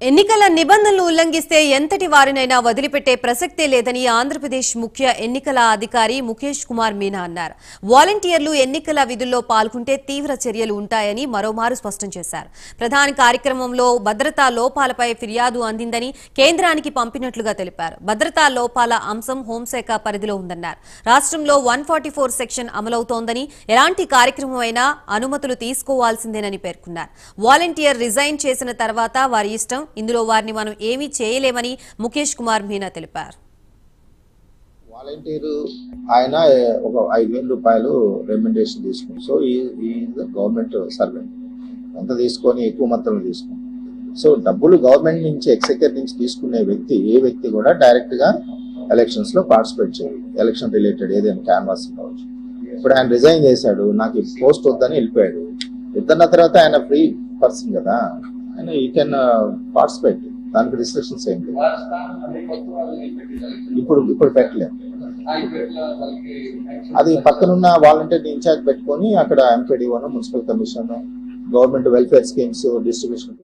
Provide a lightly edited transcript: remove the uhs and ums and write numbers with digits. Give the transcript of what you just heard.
ఎన్నికల నిబంధనలు ఉల్లంఘిస్తే ఎంతటి వారినైనా వదిలిపెట్టే ప్రసక్తే లేదని ఆంధ్రప్రదేశ్ ముఖ్య ఎన్నికల అధికారి ముఖేష్ కుమార్ మీనా అన్నారు. వాలంటీర్లు ఎన్నికల విధుల్లో పాల్గొంటే తీవ్ర చర్యలు ఉంటాయని మరోమారు స్పష్టం చేశారు. ప్రధాన కార్యక్రమంలో భద్రతా లోపాలపై ఫిర్యాదు అందిందని కేంద్రానికి పంపినట్లుగా తెలిపారు. భద్రతా లోపాల అంశం హోంశాఖ పరిధిలో ఉందన్నారు. రాష్ట్రంలో 144 సెక్షన్ అమలవుతోందని ఎలాంటి కార్యక్రమం అయినా అనుమతులు తీసుకోవాల్సిందేనని పేర్కొన్నారు. వాలంటీర్ రిజైన్ చేసిన తర్వాత వారి ఇష్టం, ఇందులో వారిని మనం ఏమీ చేయలేమని ముఖేష్ కుమార్ మీనా తెలిపారు. వాలంటీర్ ఆయన ఒక 5,000 రూపాయలు రెమ్యునరేషన్ తీసుకుని, సో ఈ గవర్నమెంట్ సర్వెంట్ ఎంత తీసుకొని ఎక్కువ మొత్తంలో తీసుకుని, సో డబ్బులు గవర్నమెంట్ నుంచి ఎగ్జిక్యూటివ్ నుంచి తీసుకునే వ్యక్తి ఏ వ్యక్తి కూడా డైరెక్ట్ గా ఎలక్షన్స్ లో పార్టిసిపేట్ చేయాలి. ఎలక్షన్ రిలేటెడ్ ఏదైనా క్యాన్వాస్ కావచ్చు. ఇప్పుడు ఆయన రిజైన్ చేశాడు, నాకు ఈ పోస్ట్ వద్దని వెళ్ళిపోయాడు. వద్దన్న తర్వాత ఆయన ఫ్రీ పర్సన్ కదా, ఆయన ఈ కెన్ పార్టిసిపేట్. దానికి రిస్ట్రిక్షన్స్ ఏంటి ఇప్పుడు పెట్టలేము. అది పక్కనున్న వాలంటీర్ ఇన్ఛార్జ్ పెట్టుకొని అక్కడ ఎంపీడీఓను, municipal commission, government welfare schemes distribution